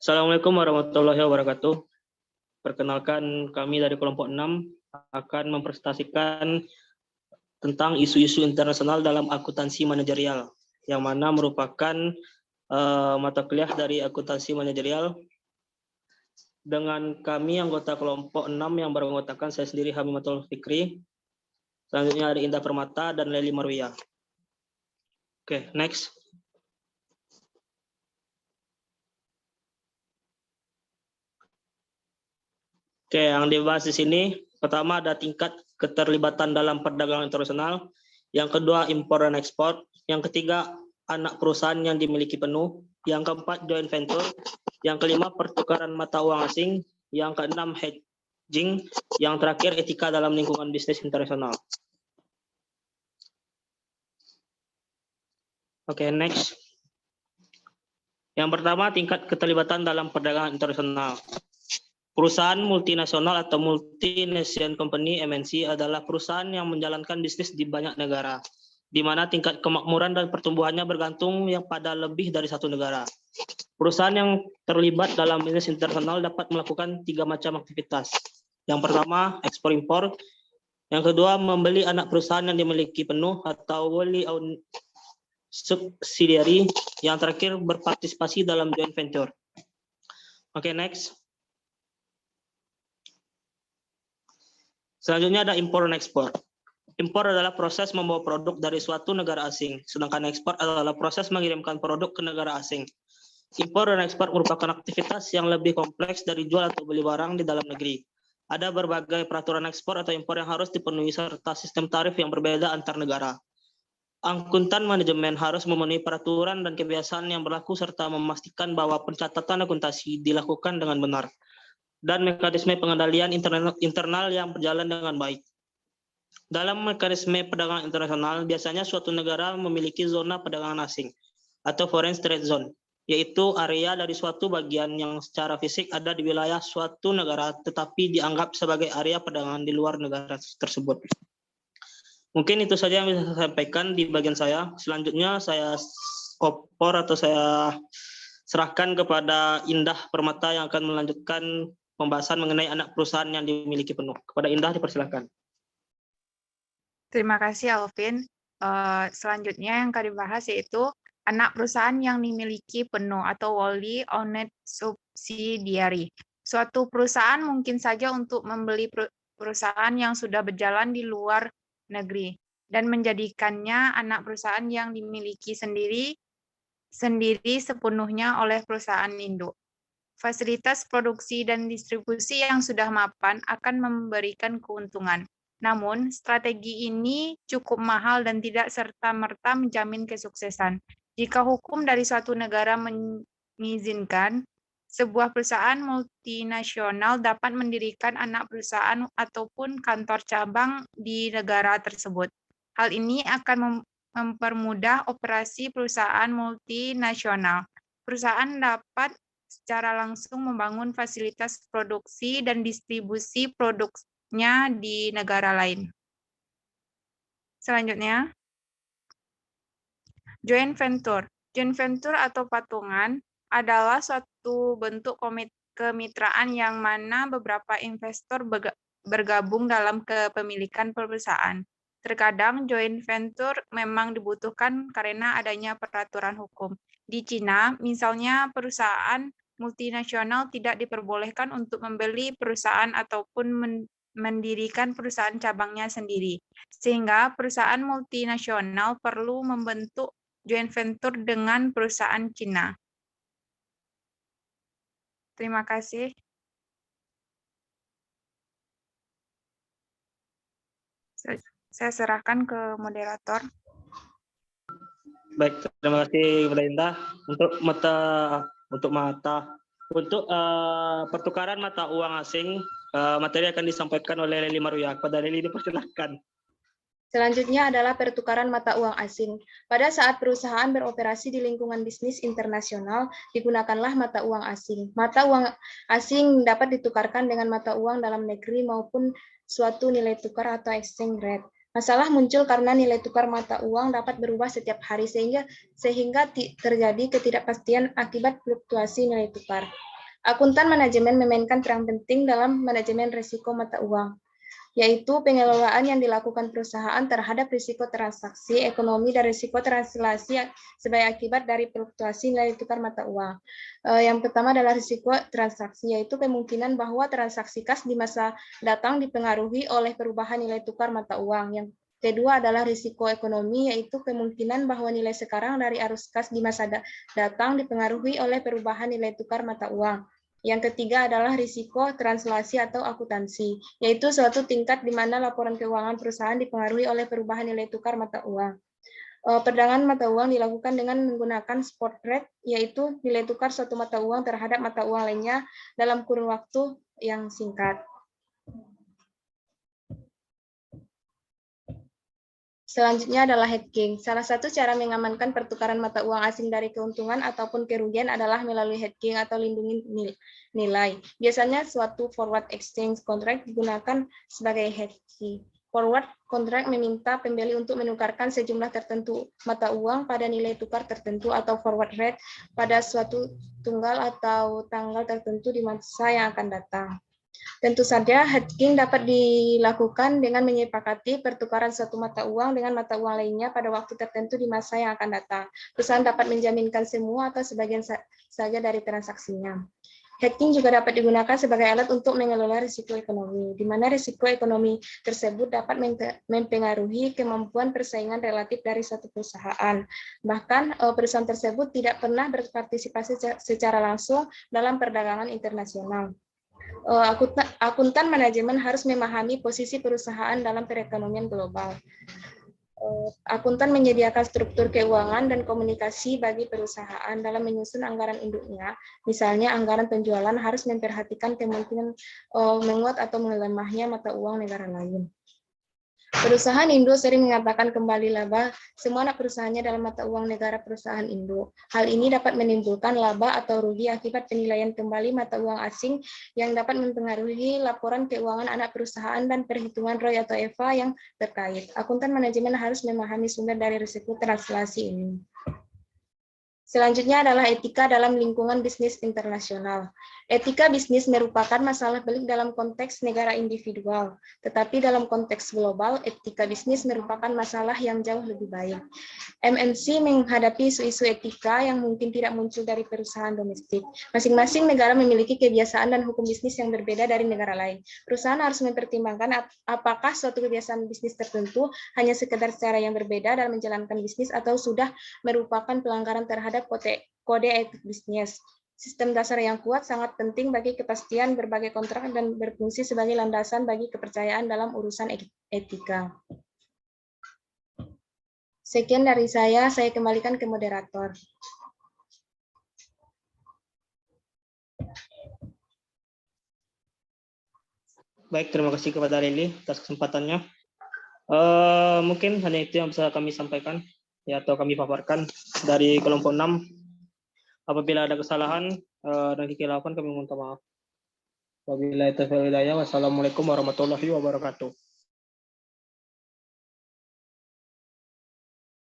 Assalamualaikum warahmatullahi wabarakatuh. Perkenalkan, kami dari kelompok 6 akan mempresentasikan tentang isu-isu internasional dalam akuntansi manajerial, yang mana merupakan mata kuliah dari akuntansi manajerial. Dengan kami anggota kelompok 6 yang beranggotakan saya sendiri Hamimatul Fikri, selanjutnya ada Indah Permata dan Leli Marwiyah. Oke, next. Oke, yang dibahas di sini pertama ada tingkat keterlibatan dalam perdagangan internasional, yang kedua impor dan ekspor, yang ketiga anak perusahaan yang dimiliki penuh, yang keempat joint venture, yang kelima pertukaran mata uang asing, yang keenam hedging, yang terakhir etika dalam lingkungan bisnis internasional. Oke, next. Yang pertama tingkat keterlibatan dalam perdagangan internasional. Perusahaan multinasional atau multi-nation company (MNC) adalah perusahaan yang menjalankan bisnis di banyak negara, di mana tingkat kemakmuran dan pertumbuhannya bergantung pada lebih dari satu negara. Perusahaan yang terlibat dalam bisnis internasional dapat melakukan 3 macam aktivitas. Yang pertama, ekspor-impor. Yang kedua, membeli anak perusahaan yang dimiliki penuh atau wholly owned subsidiary. Yang terakhir, berpartisipasi dalam joint venture. Oke, next. Selanjutnya ada impor dan ekspor. Impor adalah proses membawa produk dari suatu negara asing, sedangkan ekspor adalah proses mengirimkan produk ke negara asing. Impor dan ekspor merupakan aktivitas yang lebih kompleks dari jual atau beli barang di dalam negeri. Ada berbagai peraturan ekspor atau impor yang harus dipenuhi serta sistem tarif yang berbeda antar negara. Akuntan manajemen harus memenuhi peraturan dan kebiasaan yang berlaku serta memastikan bahwa pencatatan akuntansi dilakukan dengan benar dan mekanisme pengendalian internal yang berjalan dengan baik. Dalam mekanisme perdagangan internasional, biasanya suatu negara memiliki zona perdagangan asing atau foreign trade zone, yaitu area dari suatu bagian yang secara fisik ada di wilayah suatu negara tetapi dianggap sebagai area perdagangan di luar negara tersebut. Mungkin itu saja yang bisa saya sampaikan di bagian saya. Selanjutnya saya serahkan kepada Indah Permata yang akan melanjutkan pembahasan mengenai anak perusahaan yang dimiliki penuh. Kepada Indah dipersilakan. Terima kasih Alvin. Selanjutnya yang akan dibahas yaitu anak perusahaan yang dimiliki penuh atau wholly owned subsidiary. Suatu perusahaan mungkin saja untuk membeli perusahaan yang sudah berjalan di luar negeri dan menjadikannya anak perusahaan yang dimiliki sendiri sepenuhnya oleh perusahaan induk. Fasilitas produksi dan distribusi yang sudah mapan akan memberikan keuntungan. Namun, strategi ini cukup mahal dan tidak serta-merta menjamin kesuksesan. Jika hukum dari suatu negara mengizinkan, sebuah perusahaan multinasional dapat mendirikan anak perusahaan ataupun kantor cabang di negara tersebut. Hal ini akan mempermudah operasi perusahaan multinasional. Perusahaan dapat secara langsung membangun fasilitas produksi dan distribusi produknya di negara lain. Selanjutnya, joint venture. Joint venture atau patungan adalah suatu bentuk kemitraan yang mana beberapa investor bergabung dalam kepemilikan perusahaan. Terkadang joint venture memang dibutuhkan karena adanya peraturan hukum. Di Cina, misalnya perusahaan multinasional tidak diperbolehkan untuk membeli perusahaan ataupun mendirikan perusahaan cabangnya sendiri. Sehingga perusahaan multinasional perlu membentuk joint venture dengan perusahaan Cina. Terima kasih. Saya serahkan ke moderator. Baik, terima kasih kepada Indah. Untuk pertukaran mata uang asing, materi akan disampaikan oleh Leli Marwiyah. Kepada Leli dipersilakan. Selanjutnya adalah pertukaran mata uang asing. Pada saat perusahaan beroperasi di lingkungan bisnis internasional, digunakanlah mata uang asing. Mata uang asing dapat ditukarkan dengan mata uang dalam negeri maupun suatu nilai tukar atau exchange rate. Masalah muncul karena nilai tukar mata uang dapat berubah setiap hari sehingga terjadi ketidakpastian akibat fluktuasi nilai tukar. Akuntan manajemen memainkan peran penting dalam manajemen risiko mata uang, yaitu pengelolaan yang dilakukan perusahaan terhadap risiko transaksi ekonomi dan risiko translasi sebagai akibat dari fluktuasi nilai tukar mata uang. Yang pertama adalah risiko transaksi, yaitu kemungkinan bahwa transaksi kas di masa datang dipengaruhi oleh perubahan nilai tukar mata uang. Yang kedua adalah risiko ekonomi, yaitu kemungkinan bahwa nilai sekarang dari arus kas di masa datang dipengaruhi oleh perubahan nilai tukar mata uang. Yang ketiga adalah risiko translasi atau akuntansi, yaitu suatu tingkat di mana laporan keuangan perusahaan dipengaruhi oleh perubahan nilai tukar mata uang. Perdagangan mata uang dilakukan dengan menggunakan spot rate, yaitu nilai tukar suatu mata uang terhadap mata uang lainnya dalam kurun waktu yang singkat. Selanjutnya adalah hedging. Salah satu cara mengamankan pertukaran mata uang asing dari keuntungan ataupun kerugian adalah melalui hedging atau lindungi nilai. Biasanya suatu forward exchange contract digunakan sebagai hedging. Forward contract meminta pembeli untuk menukarkan sejumlah tertentu mata uang pada nilai tukar tertentu atau forward rate pada suatu tunggal atau tanggal tertentu di masa yang akan datang. Tentu saja, hedging dapat dilakukan dengan menyepakati pertukaran suatu mata uang dengan mata uang lainnya pada waktu tertentu di masa yang akan datang. Perusahaan dapat menjaminkan semua atau sebagian saja dari transaksinya. Hedging juga dapat digunakan sebagai alat untuk mengelola risiko ekonomi, di mana risiko ekonomi tersebut dapat mempengaruhi kemampuan persaingan relatif dari suatu perusahaan. Bahkan, perusahaan tersebut tidak pernah berpartisipasi secara langsung dalam perdagangan internasional. Akuntan manajemen harus memahami posisi perusahaan dalam perekonomian global. Akuntan menyediakan struktur keuangan dan komunikasi bagi perusahaan dalam menyusun anggaran induknya. Misalnya, anggaran penjualan harus memperhatikan kemungkinan menguat atau melemahnya mata uang negara lain. Perusahaan induk sering mengatakan kembali laba semua anak perusahaannya dalam mata uang negara perusahaan induk. Hal ini dapat menimbulkan laba atau rugi akibat penilaian kembali mata uang asing yang dapat mempengaruhi laporan keuangan anak perusahaan dan perhitungan ROI atau EVA yang terkait. Akuntan manajemen harus memahami sumber dari risiko translasi ini. Selanjutnya adalah etika dalam lingkungan bisnis internasional. Etika bisnis merupakan masalah pelik dalam konteks negara individual, tetapi dalam konteks global, etika bisnis merupakan masalah yang jauh lebih baik. MNC menghadapi isu-isu etika yang mungkin tidak muncul dari perusahaan domestik. Masing-masing negara memiliki kebiasaan dan hukum bisnis yang berbeda dari negara lain. Perusahaan harus mempertimbangkan apakah suatu kebiasaan bisnis tertentu hanya sekedar cara yang berbeda dalam menjalankan bisnis atau sudah merupakan pelanggaran terhadap kode etik bisnis. Sistem dasar yang kuat sangat penting bagi kepastian berbagai kontrak dan berfungsi sebagai landasan bagi kepercayaan dalam urusan etika. Sekian dari saya kembalikan ke moderator. Baik, terima kasih kepada Lili atas kesempatannya. Mungkin hanya itu yang bisa kami sampaikan ya, atau kami paparkan dari kelompok 6. Apabila ada kesalahan dan kekhilafan, kami minta maaf. Wabillahi taufiq wal hidayah. Wassalamualaikum warahmatullahi wabarakatuh.